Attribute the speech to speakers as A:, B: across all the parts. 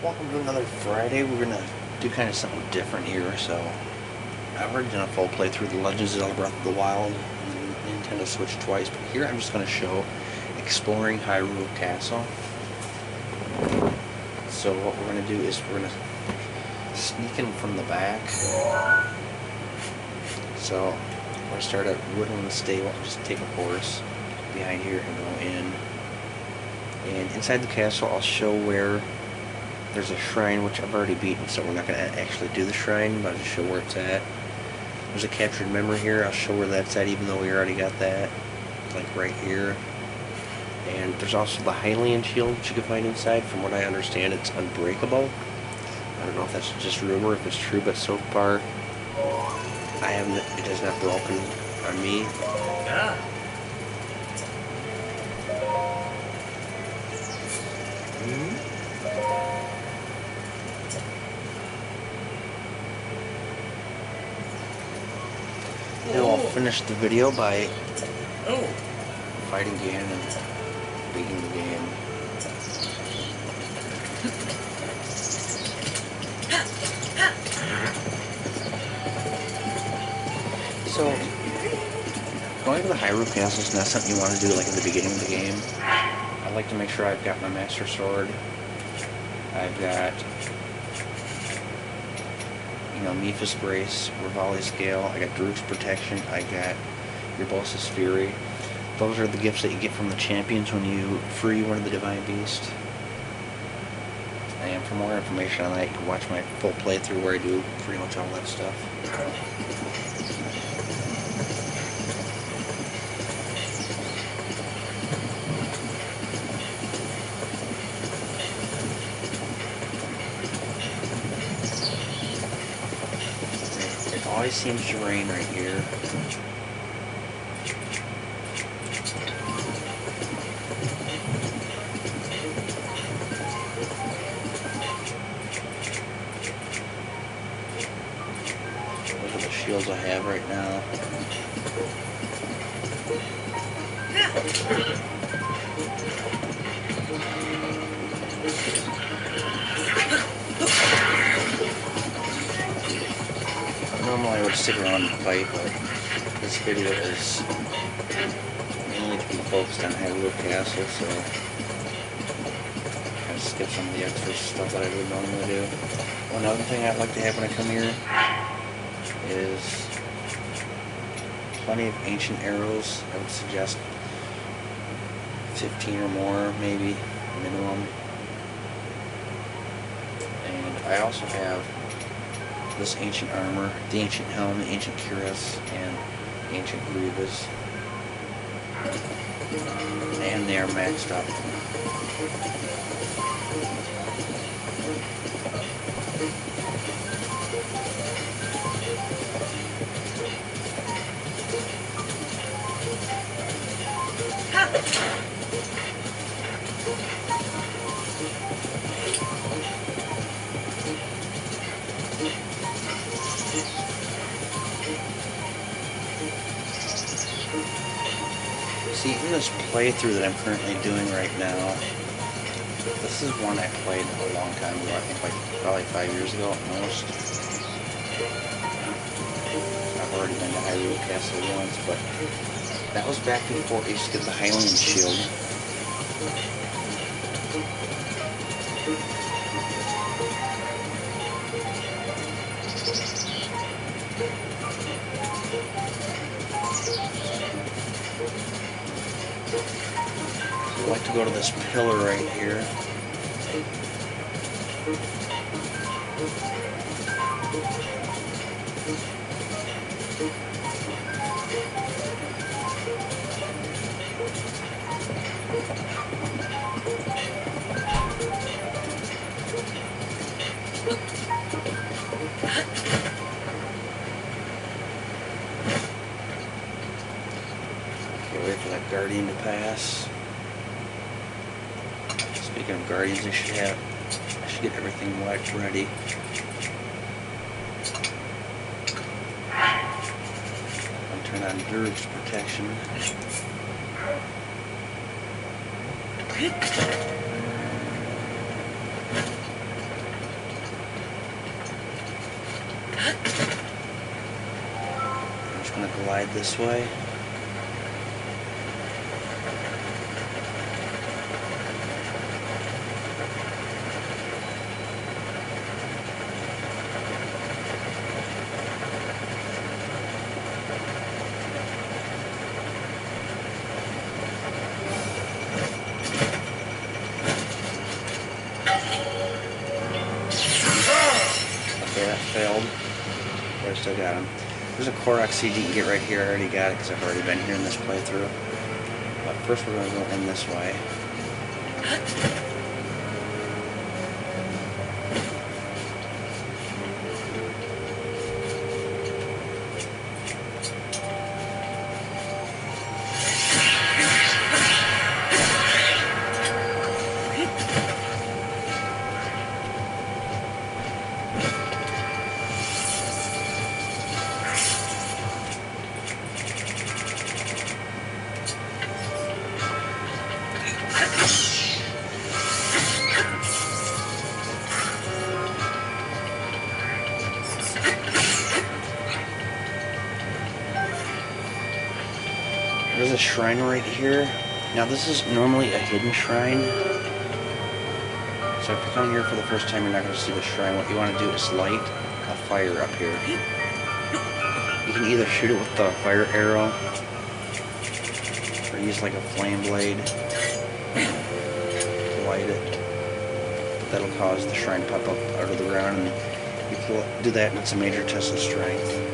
A: Welcome to another Friday. We're gonna do kind of something different here. So I've already done a full playthrough of The Legend of Zelda Breath of the Wild on Nintendo Switch twice, but here I'm just gonna show exploring Hyrule Castle. So what we're gonna do is we're gonna sneak in from the back. So we're gonna start at Woodland Stable and just take a horse behind here and go in. And inside the castle, I'll show where there's a shrine, which I've already beaten, so we're not going to actually do the shrine, but I'll just show where it's at. There's a captured memory here. I'll show where that's at, even though we already got that. Like right here. And there's also the Hylian Shield that you can find inside. From what I understand, it's unbreakable. I don't know if that's just rumor, if it's true, but so far, it has not broken on me.
B: Yeah.
A: And I'll finish the video by
B: Oh.
A: fighting Ganon and beating the game. So, going to the Hyrule Castle is not something you want to do like in the beginning of the game. I like to make sure I've got my Master Sword. I've got, Mipha's Brace, Rivali's Scale, I got Daruk's Protection, I got Urbosa's Fury. Those are the gifts that you get from the champions when you free one of the Divine Beasts. And for more information on that, you can watch my full playthrough where I do pretty much all that stuff. It always seems to rain right here. Those are the shields I have right now. Normally I would stick around and fight, but this video is mainly to be focused on Hyrule Castle, so I kind of skip some of the extra stuff that I would normally do. One other thing I'd like to have when I come here is plenty of ancient arrows. I would suggest 15 or more, maybe, minimum. And I also have this ancient armor, the ancient helm, the ancient cuirass, and the ancient greaves. And they are maxed up. See, in this playthrough that I'm currently doing right now, this is one I played a long time ago, I think like probably 5 years ago at most. I've already been to Hyrule Castle once, but that was back before I used to get the Hylian Shield. I'd like to go to this pillar right here. Okay, wait for that guardian to pass. Speaking of guardians, I should get everything ready. I'll turn on Daruk's Protection. slide this way. Failed, but I still got him. There's a Korok seed you can get right here. I already got it because I've already been here in this playthrough. But first we're going to go in this way. There's a shrine right here. Now this is normally a hidden shrine. So if you come here for the first time, you're not going to see the shrine. What you want to do is light a fire up here. You can either shoot it with the fire arrow, or use like a flame blade to light it. That'll cause the shrine to pop up out of the ground, and you can do that and it's a major test of strength.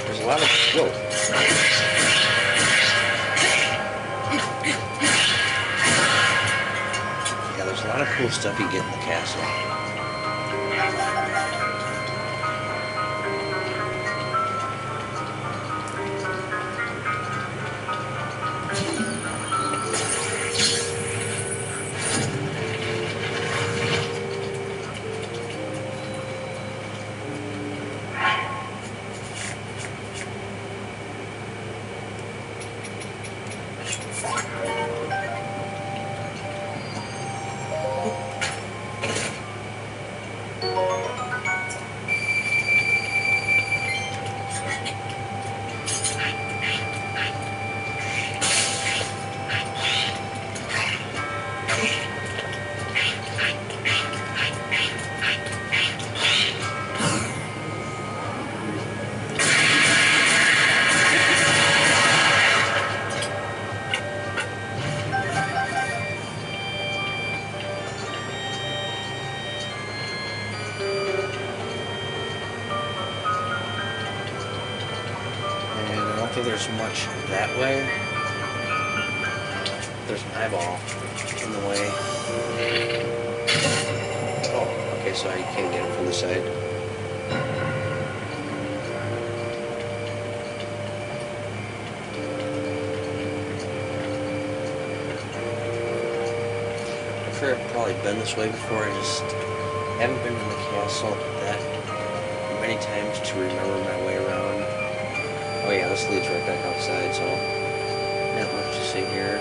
A: There's a lot of... Whoa. Yeah, there's a lot of cool stuff you get in the castle. There's much that way. There's an eyeball in the way. Oh, okay, so I can't get it from the side. I'm sure I've probably been this way before. I just haven't been in the castle that many times to remember my way around. Oh yeah, this leads right back outside, so not much to see here.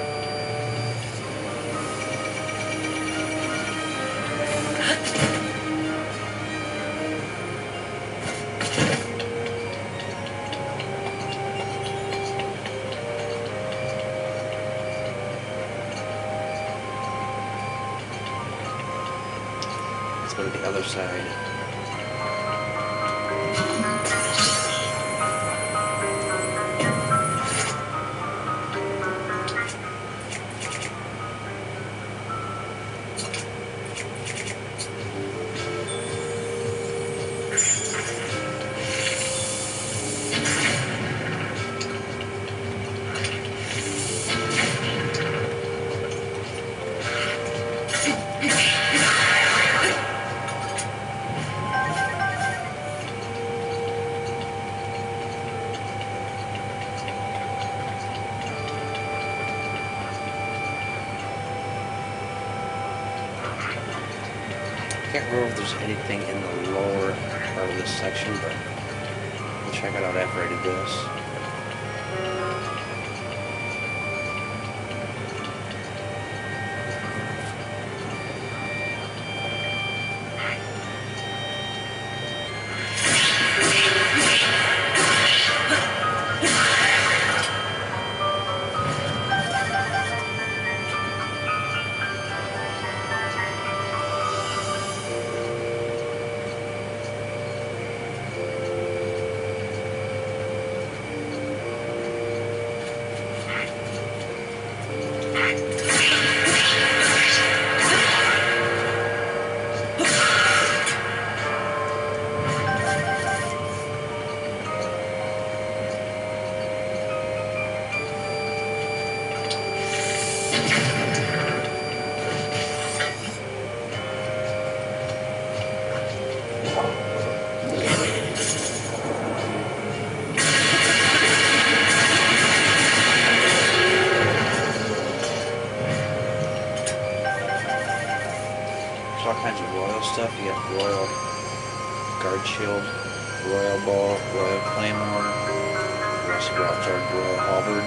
A: Let's go to the other side. Can't remember if there's anything in the lower part of this section, but we'll check it out after I do this. All kinds of royal stuff. You got royal guard shield, royal bow, royal claymore, royal broadsword, royal halberd.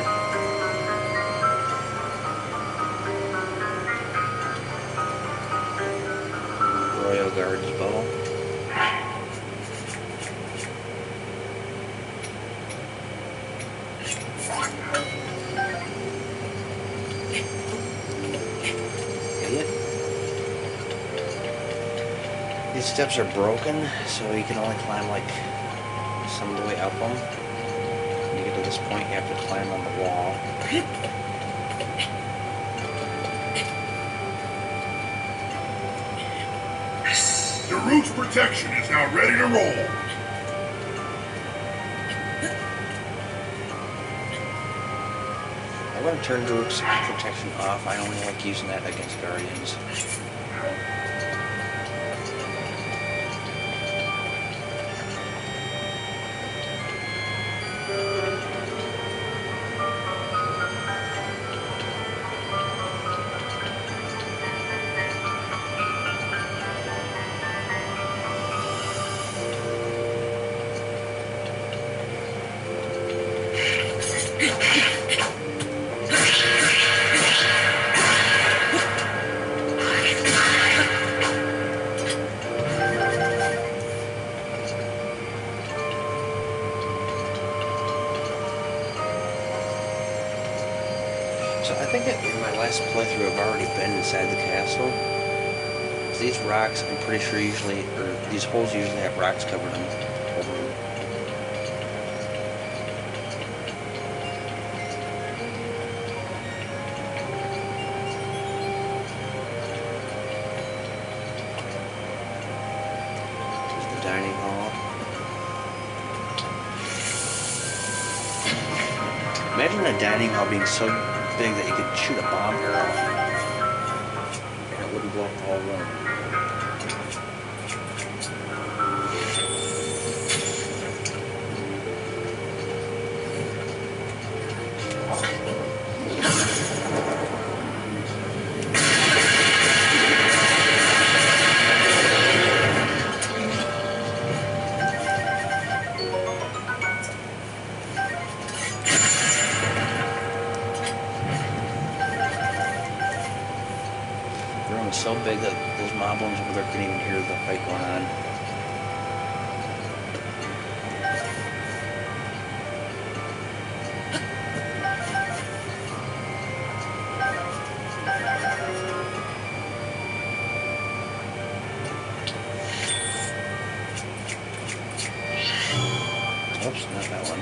A: Royal guard's bow. These steps are broken, so you can only climb like some of the way up them. When you get to this point, you have to climb on the wall.
B: The root's protection is now ready to roll.
A: I'm going to turn Root's protection off. I only like using that against guardians. So I think in my last playthrough I've already been inside the castle. These rocks, I'm pretty sure usually, or these holes usually have rocks covered them. There's the dining hall. Imagine a dining hall being so big that you could shoot a bomb arrow and it wouldn't blow up the whole room. The room is so big that those moblins over there couldn't even hear the fight going on. Oops, not that one.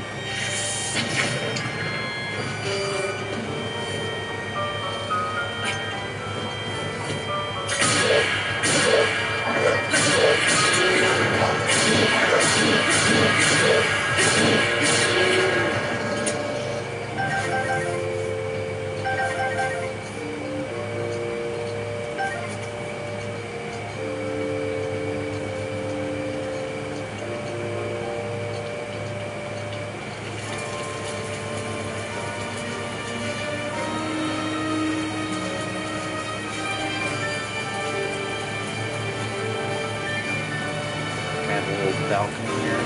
A: that little balcony here.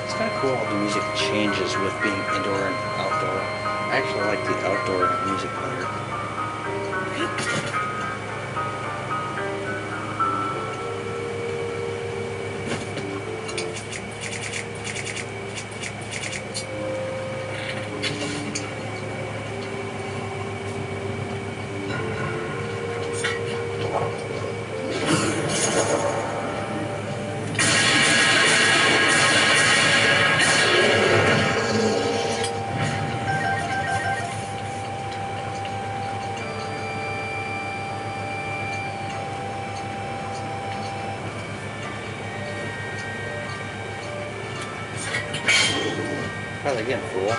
A: It's kind of cool how the music changes with being indoor and outdoor. I actually like the outdoor music better. Try that again, fool.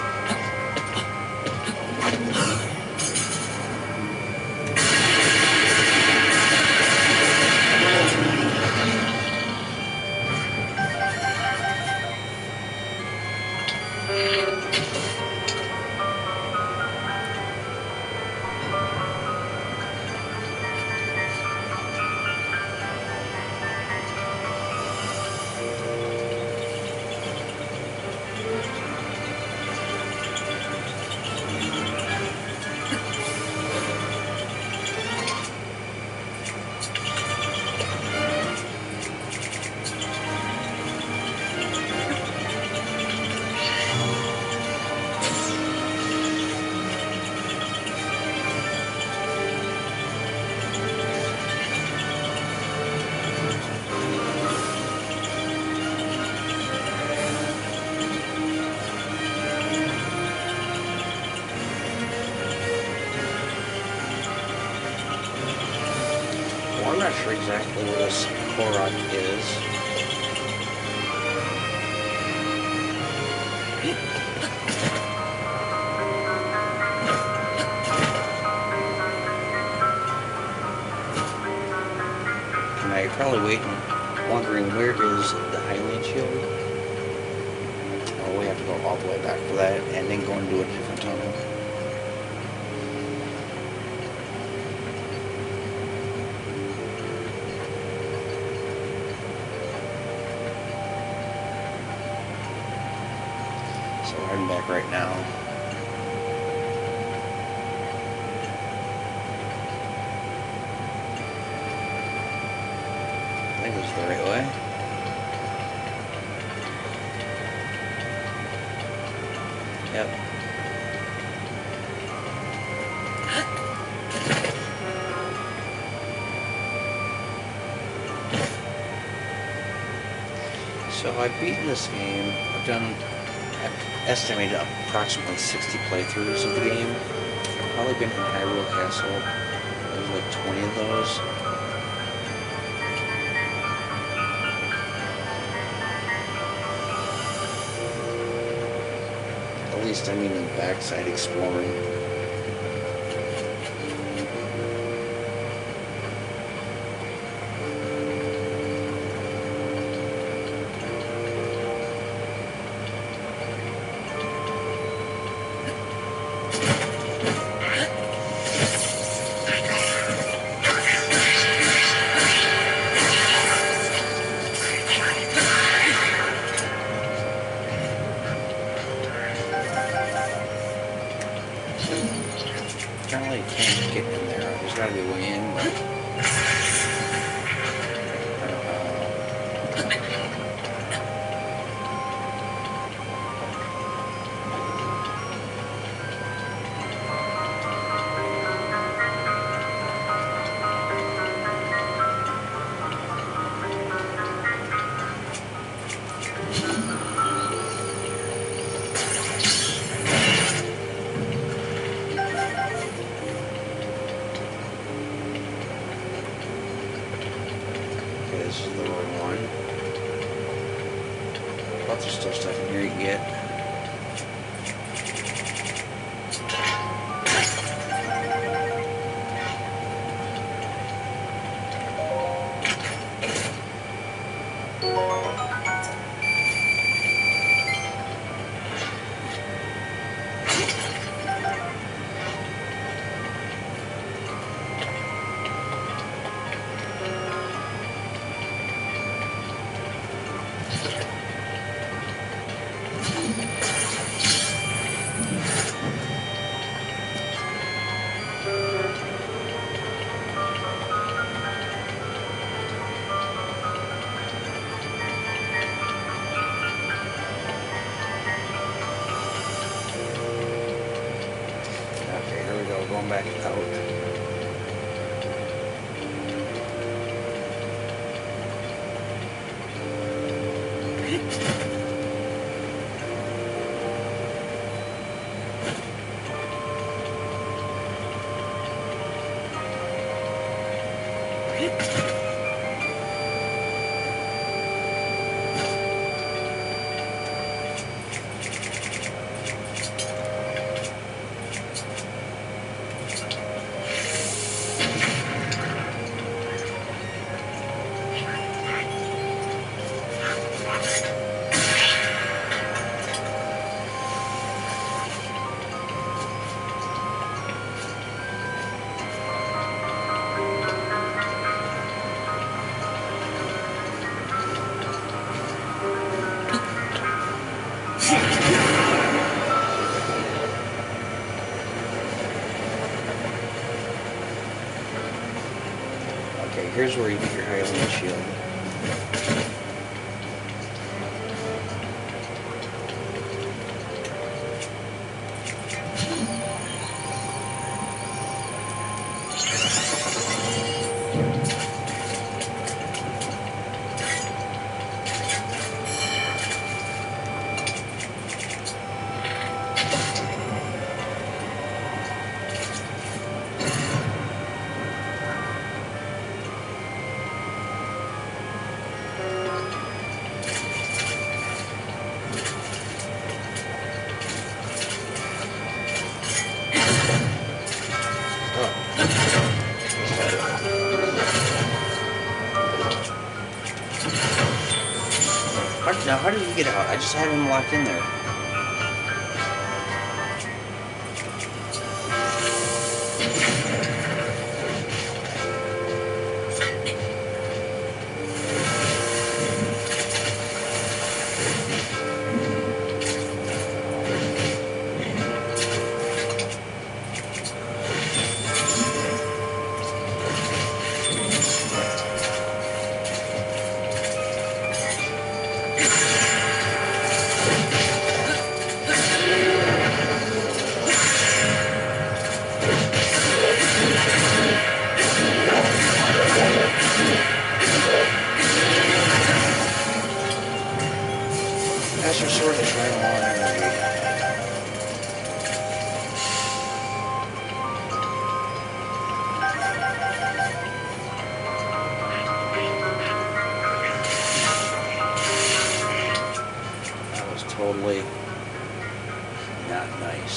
A: I'm not sure exactly where this Korok is. Now you're probably wondering where is the Hylian Shield? Oh, we have to go all the way back for that and then go into a different tunnel. So we're heading back right now. I think this is the right way. Yep. So I've beaten this game. I've estimated approximately 60 playthroughs of the game. I've probably been in Hyrule Castle. There's like 20 of those. At least I mean in the backside exploring. Apparently you can't get in there. There's gotta be a way in, but this is the wrong one. But there's still stuff in here you can get. Okay, here's where you get your Hylian Shield. Now, how did he get out? I just had him locked in there. Master Sword is right along there. That was totally not nice.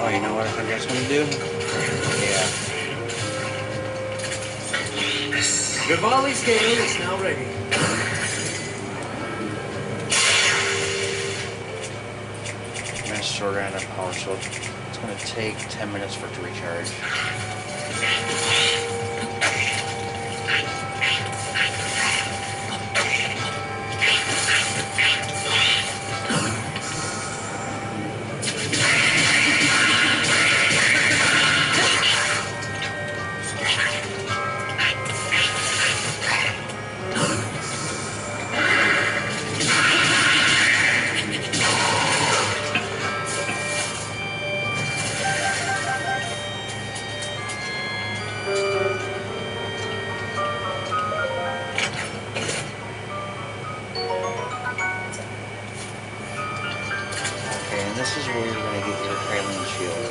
A: Oh, you know what I think that's going to do? Yeah.
C: The volley scale is now ready.
A: Master Sword ran out of power, so it's going to take 10 minutes for it to recharge. This is where you're going to get your Hylian Shield.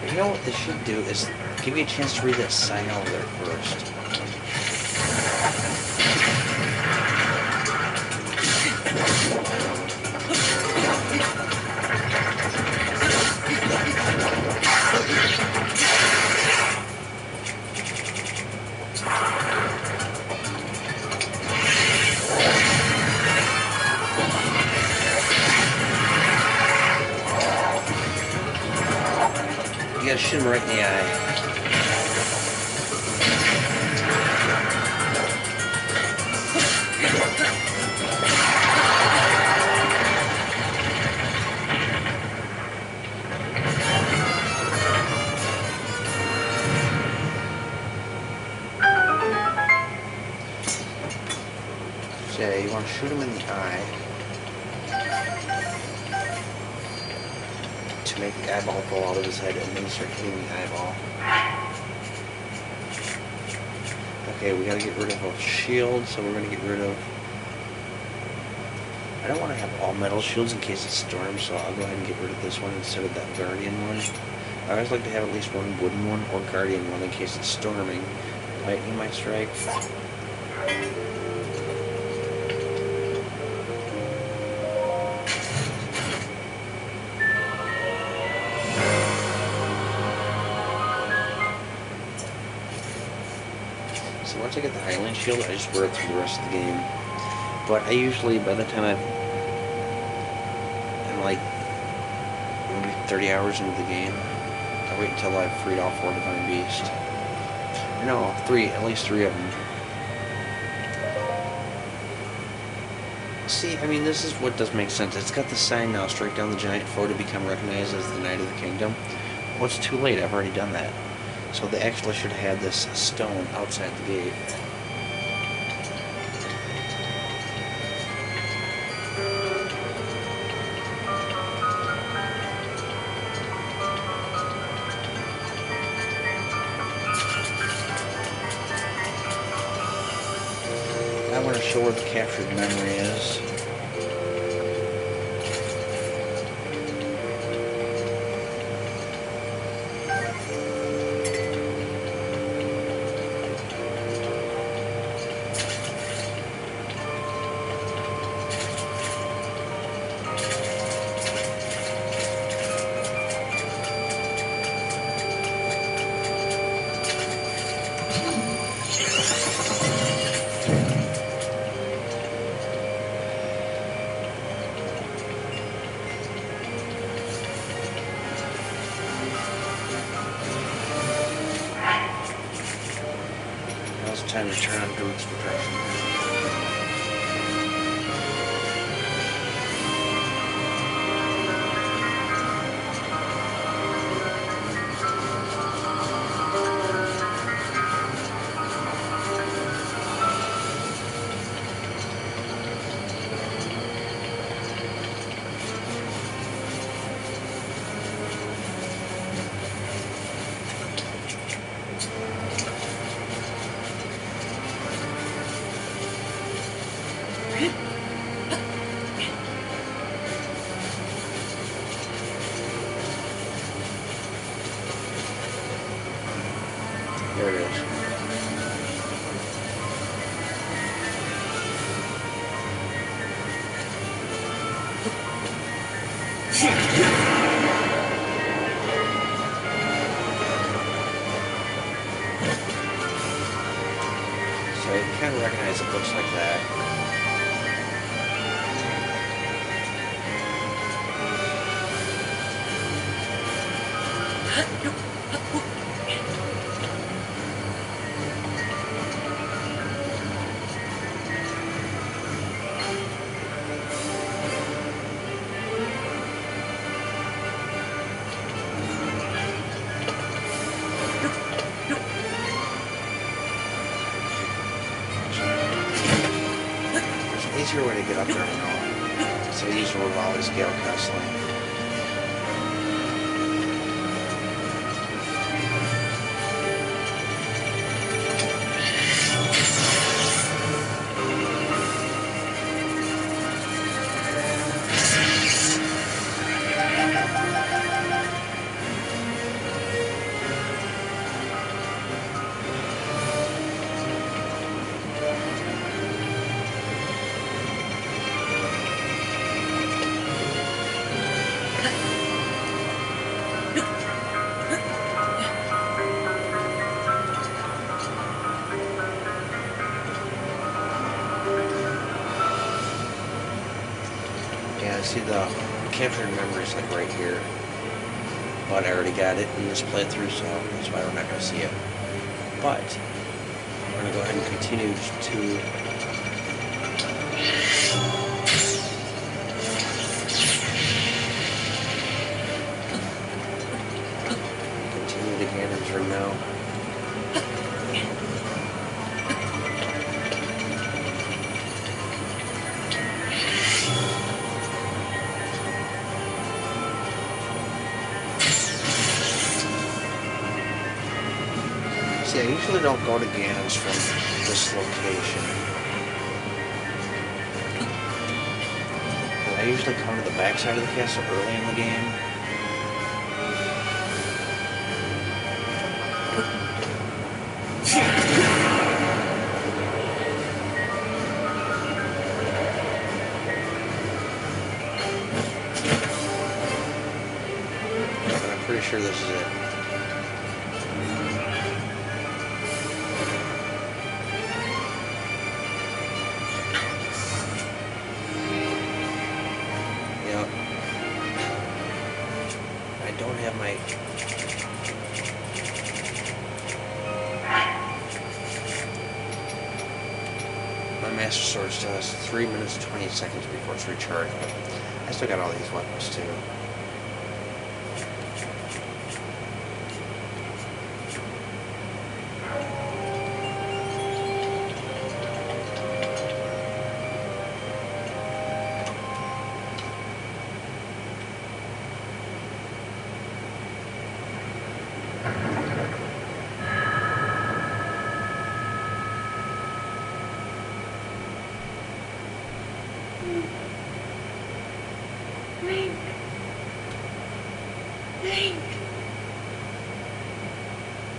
A: But you know what this should do is give you a chance to read that sign over there first. You gotta shoot him right in the eye. So yeah, you want to shoot him in the eye to make the eyeball fall out of his head, and then you start hitting the eyeball. Okay, we gotta get rid of a shield, so we're gonna get rid of... I don't want to have all metal shields in case it storms, so I'll go ahead and get rid of this one instead of that Guardian one. I always like to have at least one wooden one or Guardian one in case it's storming. Lightning might strike. So once I get the Hylian Shield, I just wear it through the rest of the game. But I usually, by the time I'm like maybe 30 hours into the game, I wait until I've freed all 4 Divine Beasts. No, 3, at least 3 of them. See, I mean, this is what does make sense. It's got the sign now, strike down the giant foe to become recognized as the Knight of the Kingdom. Well, it's too late, I've already done that. So they actually should have had this stone outside the gate. I want to show where the captured memory is. Time to turn on Groot's protection. There it is. So you can kind of recognize it looks like that. Easier way to get up there now. So use Hyrule Castle. Yeah, see the captured memories like right here. But I already got it in this playthrough, so that's why we're not going to see it. But we're going to go ahead and continue to continue to Ganon's room now. See, I usually usually don't go to Ganon's from this location. I usually come to the backside of the castle early in the game. But I'm pretty sure this is it. My Master Sword still has 3 minutes and 20 seconds before it's recharged, but I still got all these weapons too.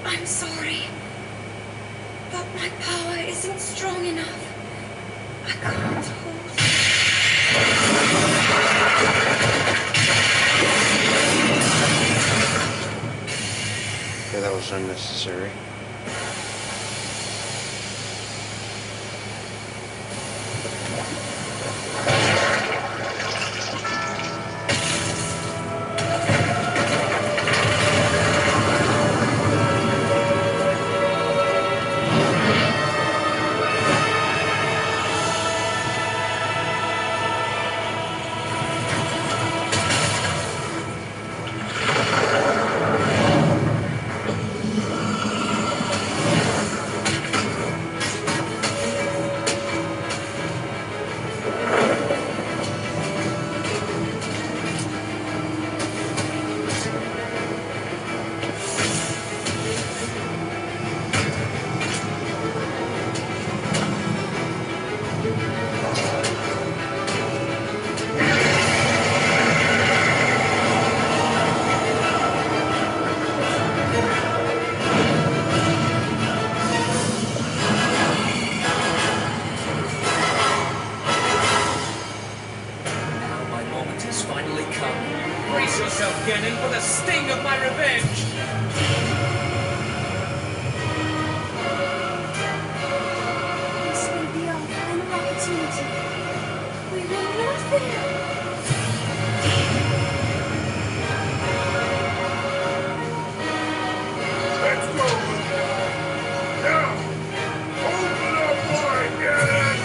D: I'm sorry, but my power isn't strong enough. I can't hold it.
A: Okay, that was unnecessary.
C: Brace yourself, Ganon, for the sting of my revenge!
D: This will be our final opportunity. We will not fail.
B: Let's go! Now! Open up wide, Ganon!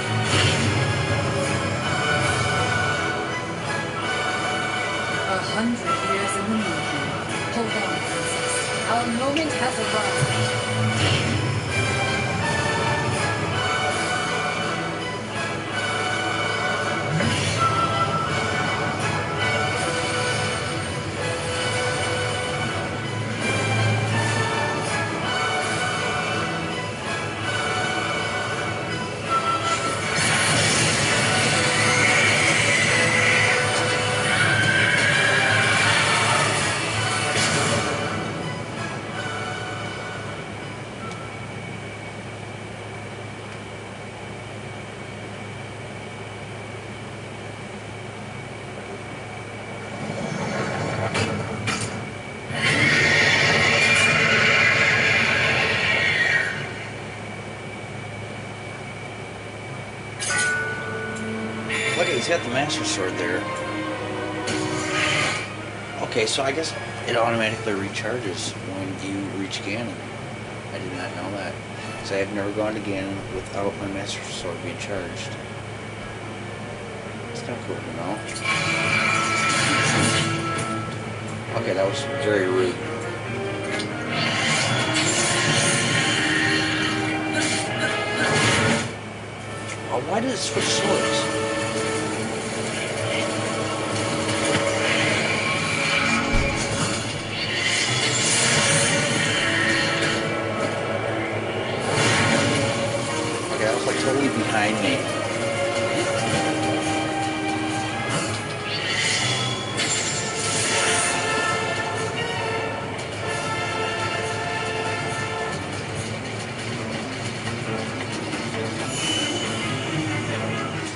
E: 100 years in the making. Hold on, princess. Our moment has arrived.
A: Look, he's got the Master Sword there. Okay, so I guess it automatically recharges when you reach Ganon. I did not know that. So I've never gone to Ganon without my Master Sword being charged. It's kind of cool to know. Okay, that was very rude. Oh, why did it switch swords? was like totally behind me.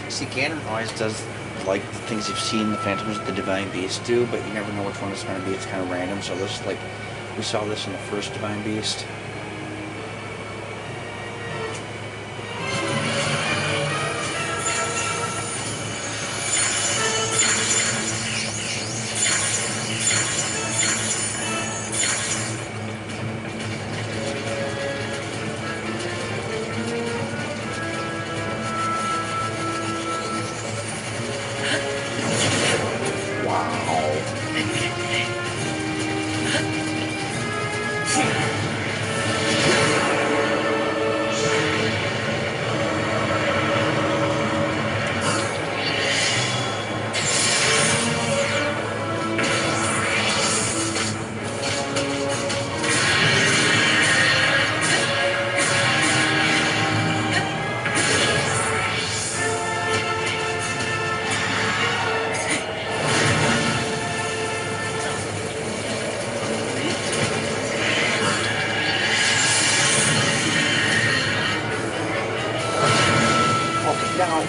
A: See, Ganon always does like the things you've seen the Phantoms of the Divine Beast do, but you never know which one it's going to be. It's kind of random. So this, like, we saw this in the first Divine Beast. Now,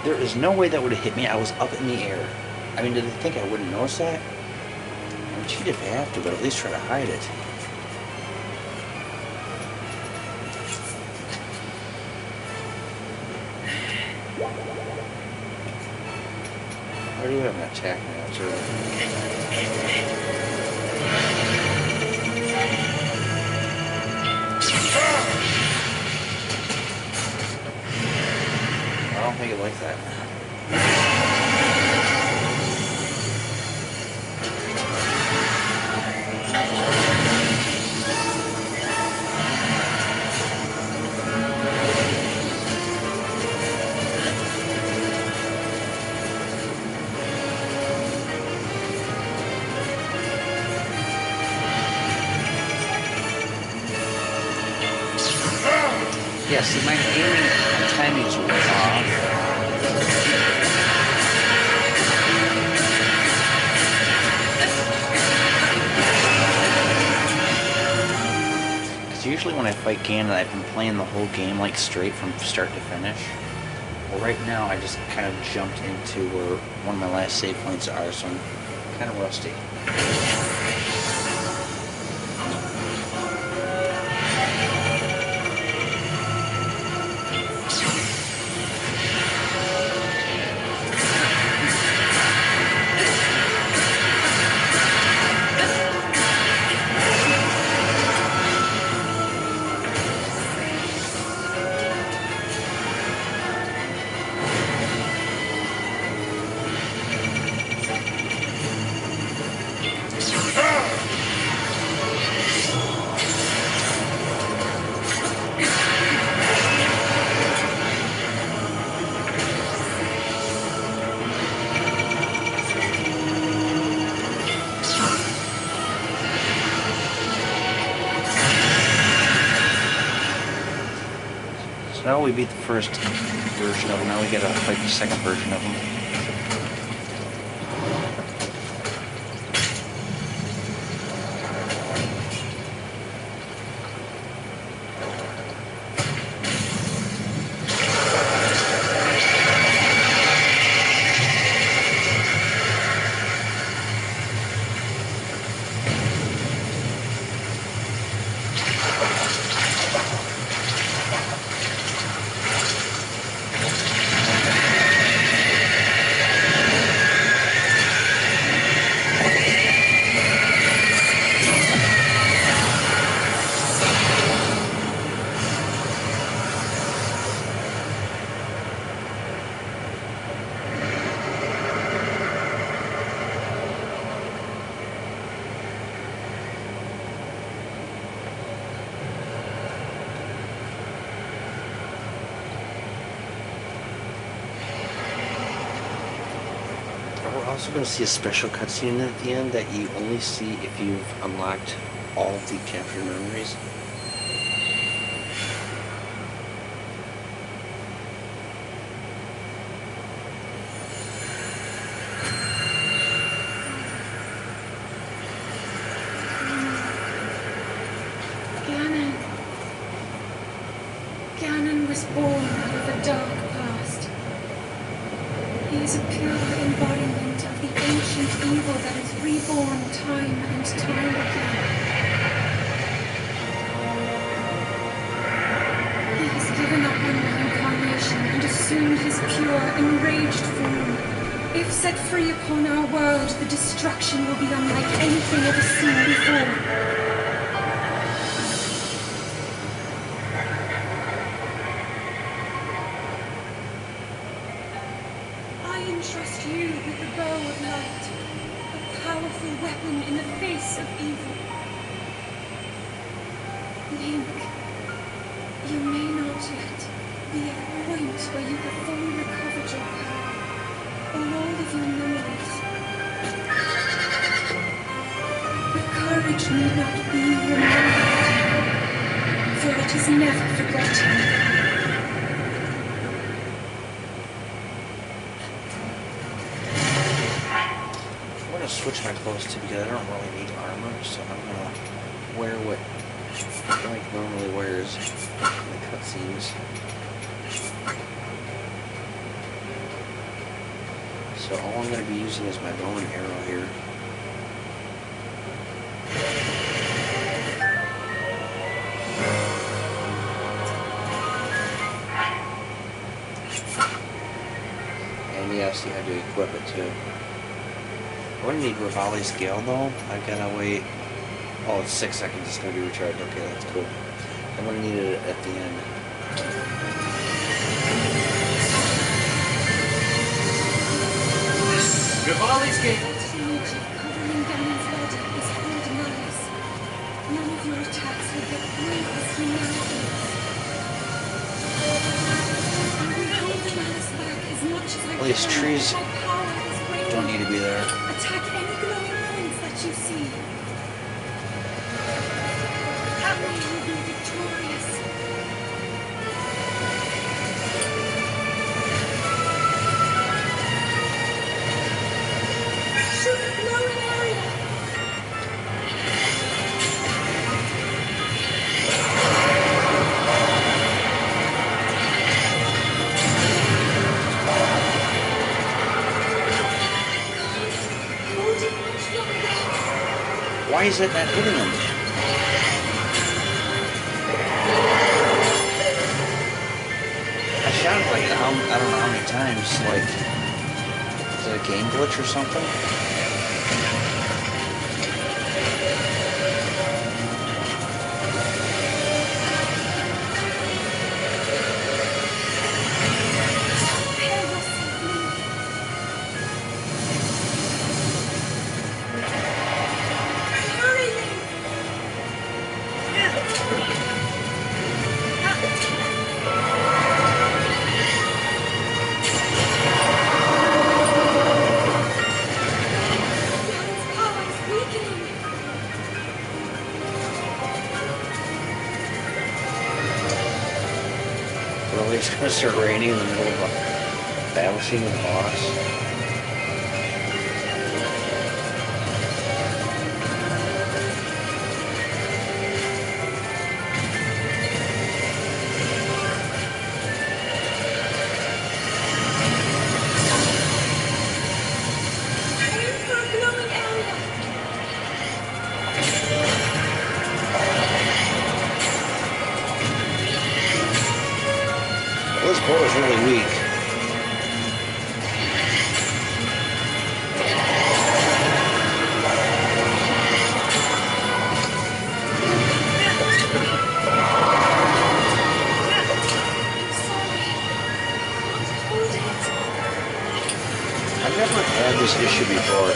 A: there is no way that would have hit me. I was up in the air. I mean, did they think I wouldn't notice that? I would cheat if I have to, but at least try to hide it. I do have an attack now, too. I don't think it like that. Yeah, see, my aiming and timing is way off. Because usually when I fight Ganon, I've been playing the whole game like straight from start to finish. Well, right now I just kind of jumped into where one of my last save points are, so I'm kind of rusty. Now we beat the first version of him, now we gotta fight the second version of him. We're also going to see a special cutscene at the end that you only see if you've unlocked all of the captured memories.
D: Ganon was born out of a dark past. He is a pure embodiment of the ancient evil that is reborn time and time again. He has given up on reincarnation and assumed his pure, enraged form. If set free upon our world, the destruction will be unlike anything ever seen before. I entrust you with the bow of light, a powerful weapon in the face of evil. Link, you may not yet be at a point where you have fully recovered your power, or all of your memories. But courage need not be remembered, for it is never forgotten.
A: I'm gonna switch my clothes too because I don't really need armor, so I'm gonna wear what Mike normally wears in the cutscenes. So all I'm going to be using is my bow and arrow here. And yes, you have to equip it too. I wouldn't need Rivali's Gale though. I gotta wait. Oh, it's 6 seconds. It's going to be recharged. Okay, that's cool. I'm going to need it at the end.
C: Rivali's Gate.
D: That image of covering Ganon's body is holding eyes. None of your attacks will get through as he now is. I will hold the malice back as much as I can.
A: Well, these trees
D: My power is great.
A: don't need to be there.
D: Attack any glowing points that you see. Harry will be victorious. Shoot a glowing area. Hold it much longer.
A: Why is it not hitting him? I shot it like I don't know how many times. Like, is it a game glitch or something?
D: Prepare yourself, Link. Hurry, Link. Ganon's power is weakening.
A: Really, it's gonna start raining in the middle of a battle scene with the boss.
D: Aim for a glowing area.
A: Well, this bow is really weak.
D: I'm sorry. I can't hold it.
A: I've never had this issue before.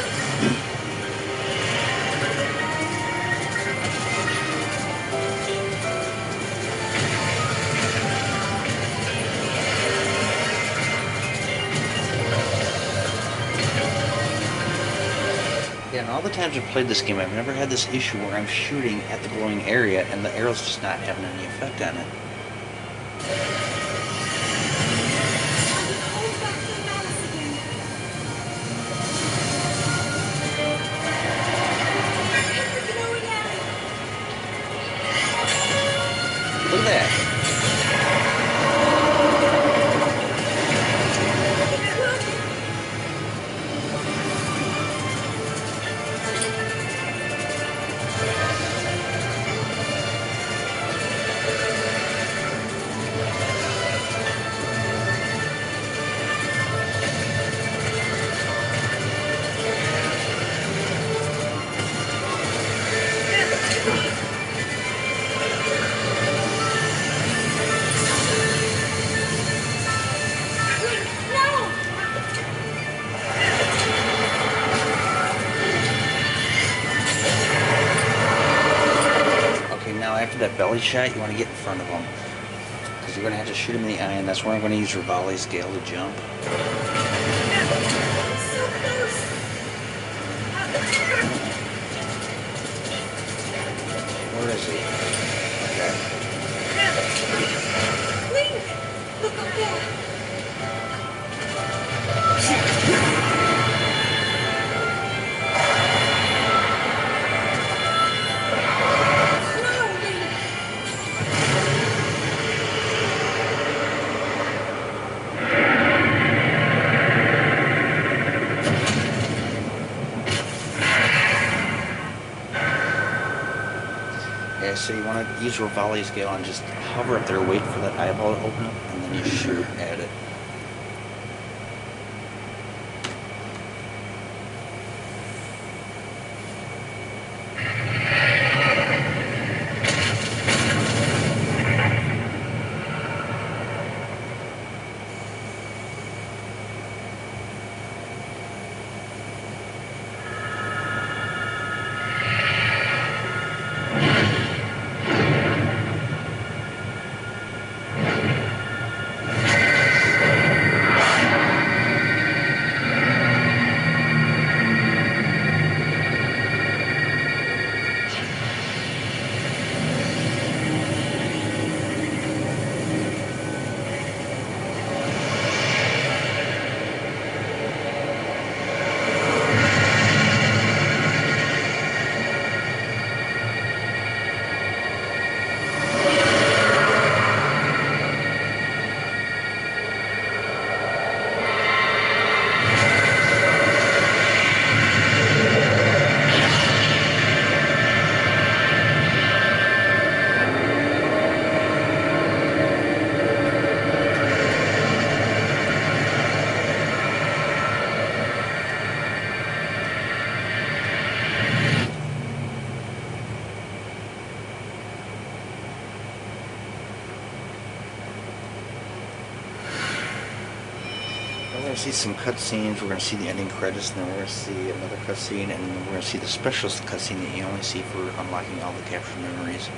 A: Yeah, and all the times I've played this game, I've never had this issue where I'm shooting at the glowing area and the arrow's just not having any effect on it.
D: I will hold back the malice again. Hit the glowing area.
A: Look at that. that belly shot, you want to get in front of him. Because you're going to have to shoot him in the eye, and that's where I'm going to use Rivali's Gale to jump. Where is he? Okay.
D: Link! Look up there! No, Link!
A: Yeah, so you want to use Rivali's Gale and just hover up there, wait for that eyeball to open up, and then you shoot at it. We're going to see some cutscenes, we're going to see the ending credits, and then we're going to see another cutscene, and then we're going to see the specialist cutscene that you only see for unlocking all the captured memories.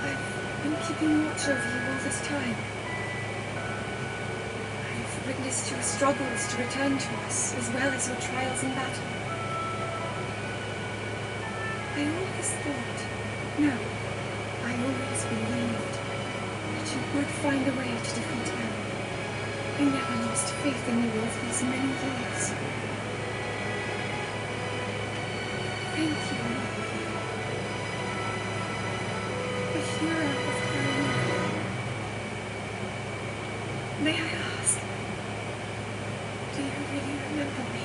D: I've been keeping watch over you all this time. I've witnessed your struggles to return to us, as well as your trials in battle. I always thought, no, I always believed that you would find a way to defeat Ganon. I never lost faith in you all these many years. Thank you. The hero of Hyrule. May I ask, do you really remember me?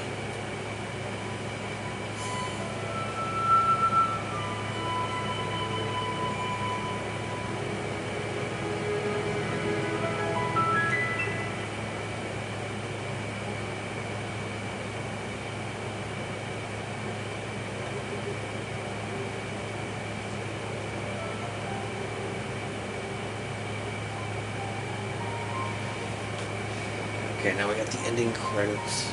A: Okay, now we got the ending credits.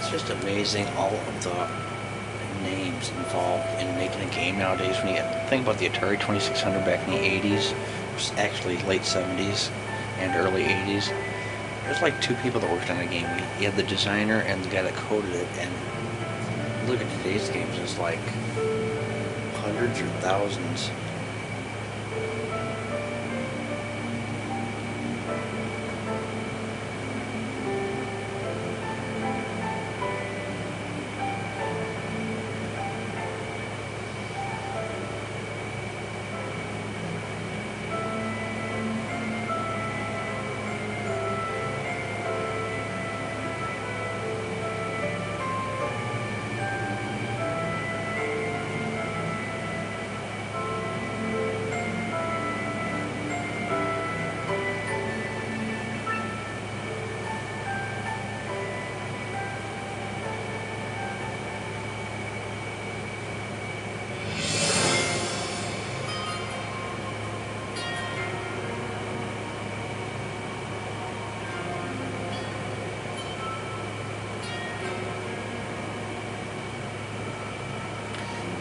A: It's just amazing all of the names involved in making a game nowadays. When you think about the Atari 2600 back in the 80s, which was actually late 70s and early 80s, there's like two people that worked on a game. You had the designer and the guy that coded it, and look at today's games, it's like hundreds or thousands.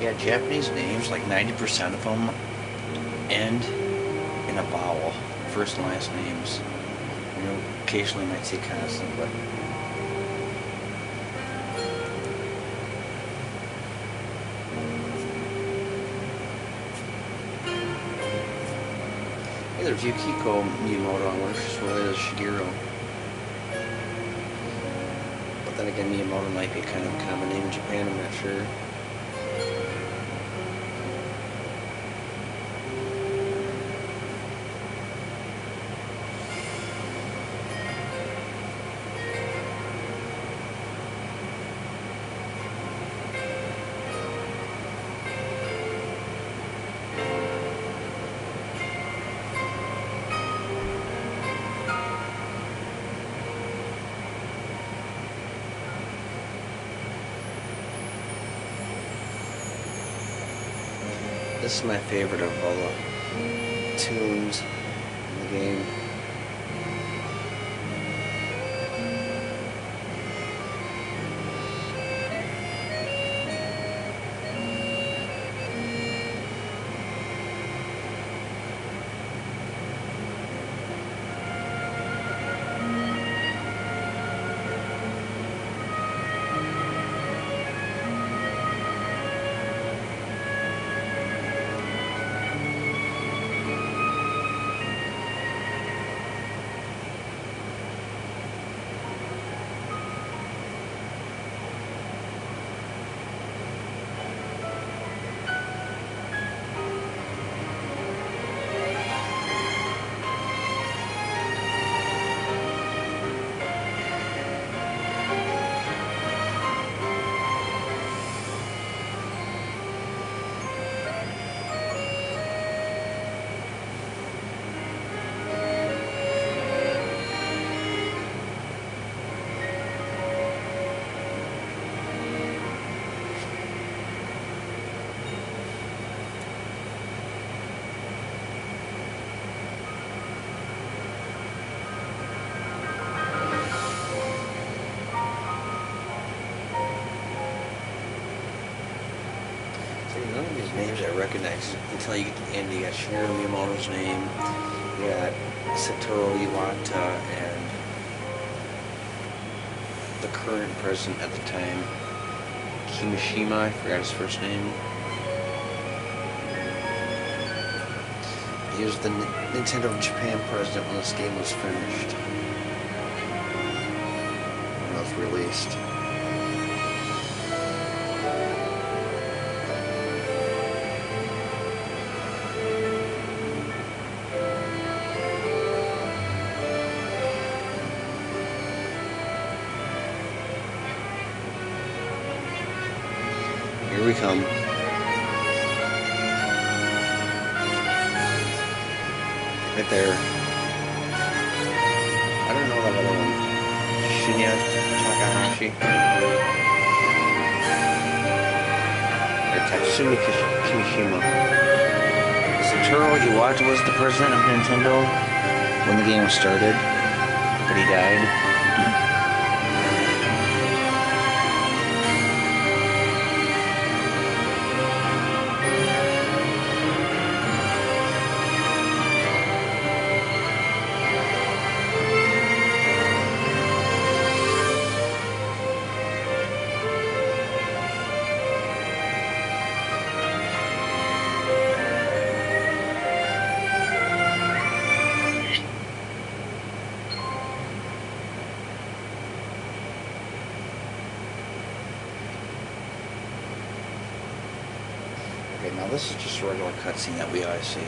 A: Yeah, Japanese names, like 90% of them end in a vowel, first and last names. You know, occasionally you might see consonant, but hey, there's Yukiko Miyamoto. I wonder if she's related to Shigeru. But then again, Miyamoto might be kind of a common name in Japan, I'm not sure. This is my favorite of all the tunes in the game. None of these names I recognize until you get to the end. You got Shigeru Miyamoto's name, you got Satoru Iwata, and the current president at the time, Kimishima, I forgot his first name. He was the Nintendo Japan president when this game was finished, when it was released. Here we come. Right there. I don't know that other one. Shinya Takahashi. Or Tatsumi Kimishima. Satoru Iwata was the president of Nintendo when the game started, but he died. Okay, now this is just a regular cutscene that we always see.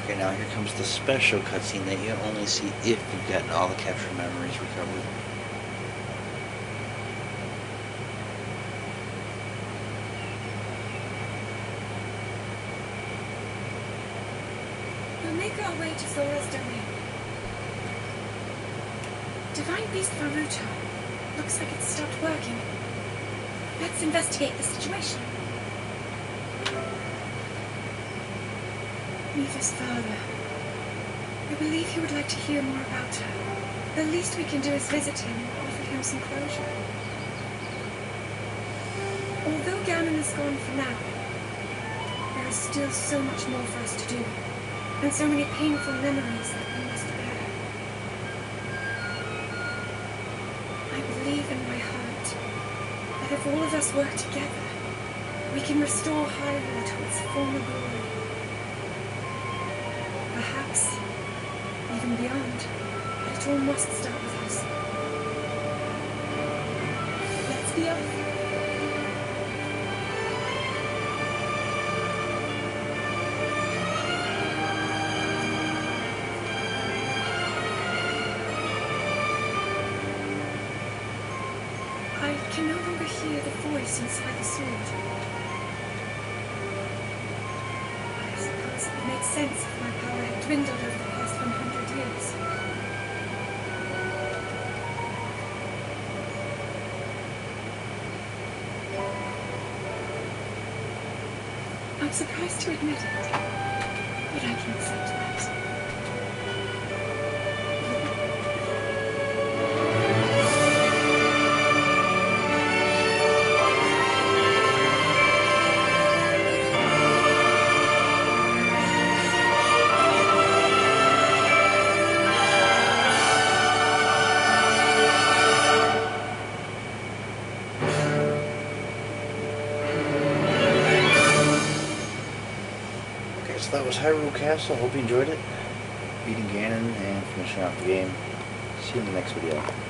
A: Okay, now here comes the special cutscene that you only see if you've gotten all the captured memories recovered.
D: We'll make our way to Zora's domain. Divine Beast Varuto. Looks like it's stopped working. Let's investigate the situation. Miva's father. I believe he would like to hear more about her. The least we can do is visit him and offer him some closure. Although Ganon is gone for now, there is still so much more for us to do, and so many painful memories that we must bear. I believe in my heart that if all of us work together, we can restore Hyrule to its former glory. Perhaps even beyond, but it all must start with us. Let's be off. I can no longer hear the voice inside the sword. I suppose it makes sense if my power had dwindled over the past 100 years. I'm surprised to admit it, but I can accept that.
A: So that was Hyrule Castle. Hope you enjoyed it. Beating Ganon and finishing off the game. See you in the next video.